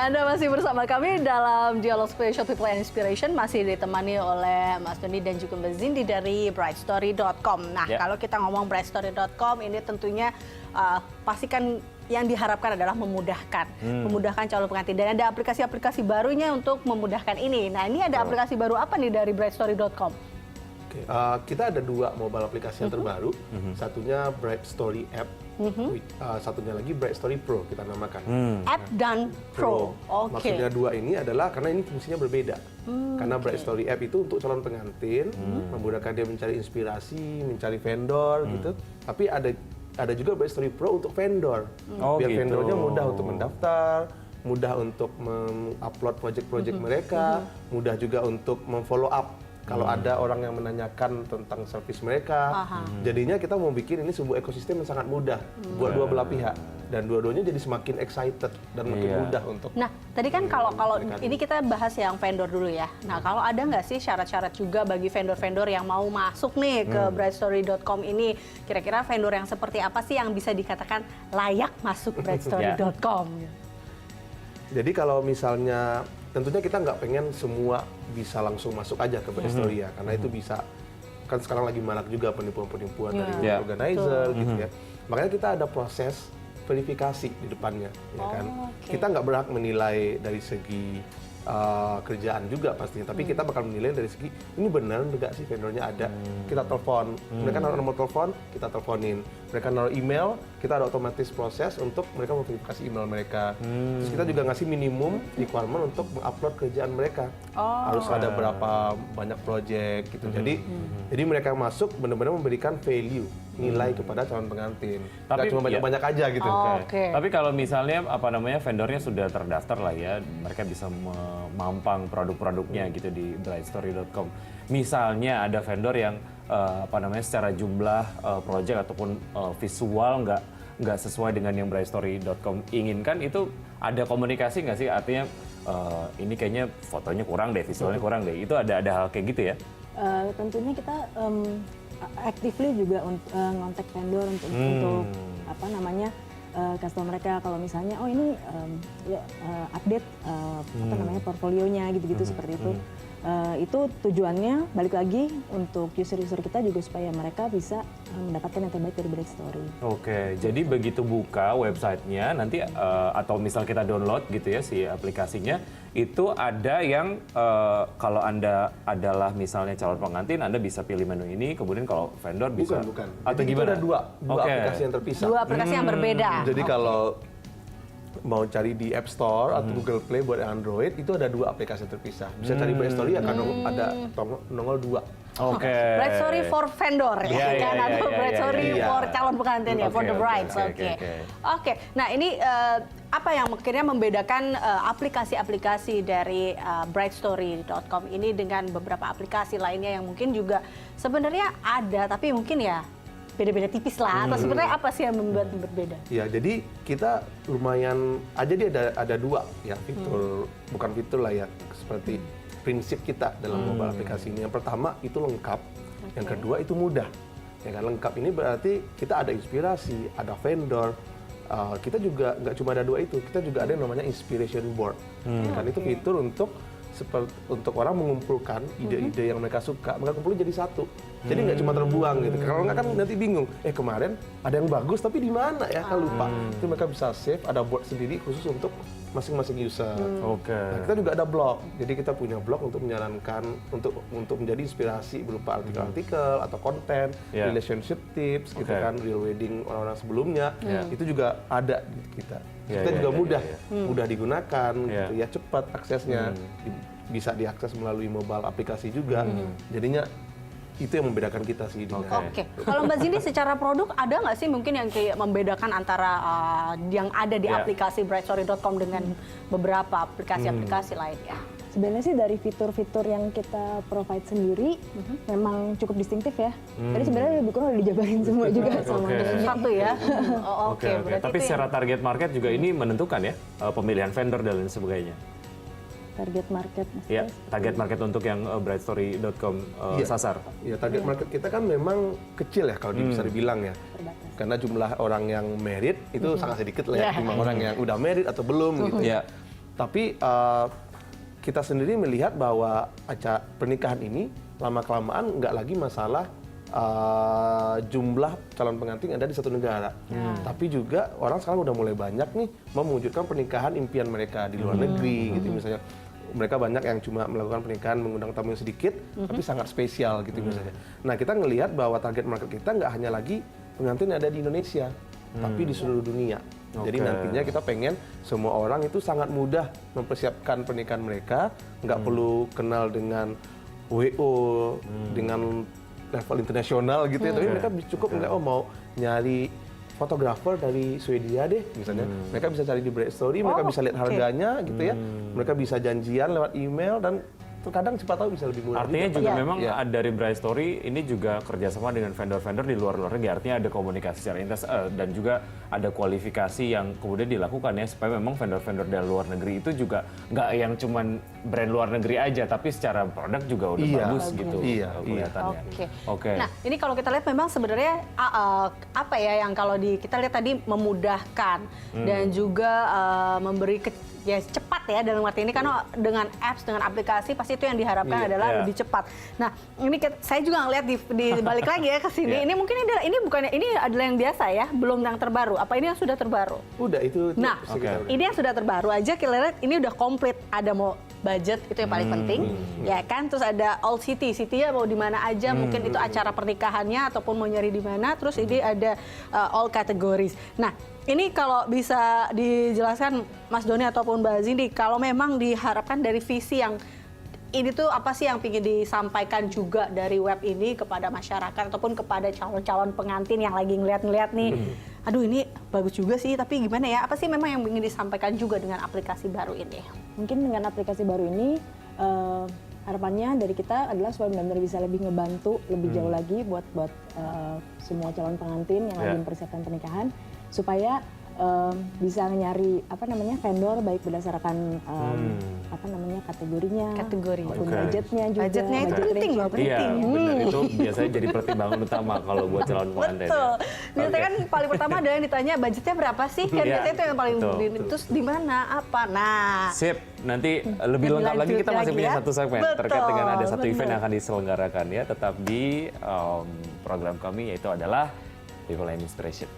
Ya, Anda masih bersama kami dalam Dialog Spesial People and Inspiration, masih ditemani oleh Mas Doni dan juga Mbak Zindi dari brightstory.com. Nah, kalau kita ngomong brightstory.com, ini tentunya pastikan yang diharapkan adalah memudahkan calon pengantin. Dan ada aplikasi-aplikasi barunya untuk memudahkan ini. Nah, ini ada aplikasi baru apa nih dari brightstory.com? Kita ada dua mobile aplikasi yang terbaru. Satunya Bright Story App, satunya lagi Bright Story Pro kita namakan. App dan Pro. Maksudnya dua ini adalah karena ini fungsinya berbeda. Karena Bright Story App itu untuk calon pengantin, memudahkan dia mencari inspirasi, mencari vendor gitu. Tapi ada juga Bright Story Pro untuk vendor. Biar vendornya mudah untuk mendaftar, mudah untuk mengupload project-project mereka, mudah juga untuk memfollow up. Kalau ada orang yang menanyakan tentang servis mereka, jadinya kita mau bikin ini sebuah ekosistem yang sangat mudah buat dua belah pihak, dan dua-duanya jadi semakin excited dan makin mudah untuk. Nah, tadi kan kalau ini kita bahas yang vendor dulu ya. Nah, kalau ada nggak sih syarat-syarat juga bagi vendor-vendor yang mau masuk nih ke brightstory.com ini? Kira-kira vendor yang seperti apa sih yang bisa dikatakan layak masuk brightstory.com? Jadi kalau misalnya tentunya kita nggak pengen semua bisa langsung masuk aja ke Brightstory ya, karena itu bisa, kan sekarang lagi marak juga penipuan-penipuan dari organizer gitu ya. Makanya kita ada proses verifikasi di depannya, ya kan. Kita nggak berhak menilai dari segi kerjaan juga pastinya, tapi kita bakal menilai dari segi ini benar nggak sih vendornya ada. Kita telepon, mereka naruh nomor telepon, kita teleponin. Mereka naruh email, kita ada otomatis proses untuk mereka memverifikasi email mereka. Terus kita juga ngasih minimum requirement untuk mengupload kerjaan mereka. Harus ada berapa banyak project gitu. Jadi mereka masuk benar-benar memberikan value, nilai kepada calon pengantin. Tapi cuma banyak-banyak aja gitu. Tapi kalau misalnya vendornya sudah terdaftar lah ya, mereka bisa memampang produk-produknya gitu di brightstory.com. Misalnya ada vendor yang secara jumlah project ataupun visual nggak sesuai dengan yang brightstory.com inginkan, itu ada komunikasi nggak sih? Artinya ini kayaknya fotonya kurang deh, visualnya kurang deh. Itu ada hal kayak gitu ya? Tentunya kita actively juga ngontak vendor untuk kasih tau mereka kalau misalnya ini update portfolionya gitu-gitu seperti itu. Itu tujuannya balik lagi untuk user-user kita juga supaya mereka bisa mendapatkan yang terbaik dari Brightstory. Jadi begitu buka websitenya nanti atau misal kita download gitu ya si aplikasinya, itu ada yang kalau Anda adalah misalnya calon pengantin, Anda bisa pilih menu ini, kemudian kalau vendor bisa. Bukan. Atau Jadi gimana? Itu ada dua aplikasi yang terpisah. Dua aplikasi yang berbeda. Jadi kalau mau cari di App Store atau Google Play buat Android, itu ada dua aplikasi terpisah. Bisa cari Brightstory akan ada nongol dua. Brightstory for vendor atau Brightstory for calon pengantin ya, for the brides. Oke. Nah, ini apa yang akhirnya membedakan aplikasi-aplikasi dari brightstory.com ini dengan beberapa aplikasi lainnya yang mungkin juga sebenarnya ada tapi mungkin ya beda-beda tipis lah, atau sebenarnya apa sih yang membuat berbeda? Ya, jadi kita lumayan aja dia ada dua ya fitur, bukan fitur lah ya, seperti prinsip kita dalam mobile aplikasi ini. Yang pertama itu lengkap, yang kedua itu mudah. Ya kan, lengkap ini berarti kita ada inspirasi, ada vendor. Kita juga nggak cuma ada dua itu, kita juga ada yang namanya inspiration board. Kan itu fitur untuk orang mengumpulkan ide-ide yang mereka suka, mereka kumpulin jadi satu. Jadi nggak cuma terbuang gitu. Kalau nggak kan nanti bingung. Kemarin ada yang bagus tapi di mana ya? Kan lupa. Itu mereka bisa save, ada board sendiri khusus untuk masing-masing user. Nah, kita juga ada blog. Jadi kita punya blog untuk menyarankan untuk menjadi inspirasi berupa artikel-artikel atau konten, relationship tips gitu kan, real wedding orang-orang sebelumnya. Itu juga ada di kita. Kita juga mudah digunakan gitu ya, cepat aksesnya. Bisa diakses melalui mobile aplikasi juga. Jadinya itu yang membedakan kita sih. Kalau Mbak Zindi secara produk ada nggak sih mungkin yang kayak membedakan antara yang ada di aplikasi brightstory.com dengan beberapa aplikasi-aplikasi lainnya? Sebenarnya sih dari fitur-fitur yang kita provide sendiri memang cukup distintif ya. Jadi sebenarnya lebih kurang udah dijabarin semua juga sama satu ya. Tapi secara target market juga ini menentukan ya pemilihan vendor dan lain sebagainya. Target market ya, target market untuk yang brightstory.com sasar. Ya, target market kita kan memang kecil ya kalau bisa dibilang ya. Karena jumlah orang yang married itu sangat sedikit lah ya, orang yang udah married atau belum gitu. Tapi kita sendiri melihat bahwa pernikahan ini lama-kelamaan nggak lagi masalah jumlah calon pengantin yang ada di satu negara. Tapi juga orang sekarang udah mulai banyak nih mewujudkan pernikahan impian mereka di luar negeri gitu misalnya. Mereka banyak yang cuma melakukan pernikahan mengundang tamu yang sedikit, tapi sangat spesial gitu misalnya. Nah kita ngelihat bahwa target market kita nggak hanya lagi pengantin yang ada di Indonesia, tapi di seluruh dunia. Jadi nantinya kita pengen semua orang itu sangat mudah mempersiapkan pernikahan mereka, nggak perlu kenal dengan WO, dengan level internasional gitu ya, tapi mereka cukup nggak mau nyari fotografer dari Swedia deh misalnya, mereka bisa cari di Bright Story, mereka bisa lihat harganya gitu ya, mereka bisa janjian lewat email dan terkadang cepat tahu bisa lebih murah. Artinya juga memang dari Bright Story ini juga kerjasama dengan vendor-vendor di luar negeri, artinya ada komunikasi secara intens dan juga ada kualifikasi yang kemudian dilakukan ya supaya memang vendor-vendor dari luar negeri itu juga nggak yang cuman brand luar negeri aja, tapi secara produk juga udah bagus gitu kelihatannya. Oke. Nah ini kalau kita lihat memang sebenarnya apa ya yang kalau kita lihat tadi memudahkan dan juga memberi ya cepat ya dalam arti ini, karena dengan apps, dengan aplikasi pasti itu yang diharapkan adalah lebih cepat. Nah ini saya juga ngeliat di balik lagi ya ke sini, ini mungkin ini adalah yang biasa ya, belum yang terbaru. Apa ini yang sudah terbaru? Udah itu. Nah ini yang sudah terbaru aja kita lihat ini udah komplit, ada mau budget itu yang paling penting ya kan, terus ada all city-nya mau di mana aja, mungkin itu acara pernikahannya ataupun mau nyari di mana, terus ini ada all categories. Nah ini kalau bisa dijelaskan Mas Doni ataupun Mbak Zindi, kalau memang diharapkan dari visi yang ini tuh apa sih yang ingin disampaikan juga dari web ini kepada masyarakat ataupun kepada calon-calon pengantin yang lagi ngeliat-ngeliat nih, aduh ini bagus juga sih tapi gimana ya, apa sih memang yang ingin disampaikan juga dengan aplikasi baru ini? Mungkin dengan aplikasi baru ini harapannya dari kita adalah supaya benar-benar bisa lebih ngebantu lebih jauh lagi buat semua calon pengantin yang lagi mempersiapkan pernikahan, supaya bisa nyari vendor baik berdasarkan kategorinya, maupun budgetnya juga. Budgetnya itu penting loh, Iya, benar, itu biasanya jadi pertimbangan utama kalau buat calon pengantin. Betul. Biasanya kan paling pertama adalah yang ditanya budgetnya berapa sih? Kan biasanya itu yang paling terus di mana, apa. Nah, sip, nanti lebih lengkap lagi kita masih punya satu segmen terkait dengan ada satu event yang akan diselenggarakan ya, tetap di program kami yaitu adalah People and Inspiration.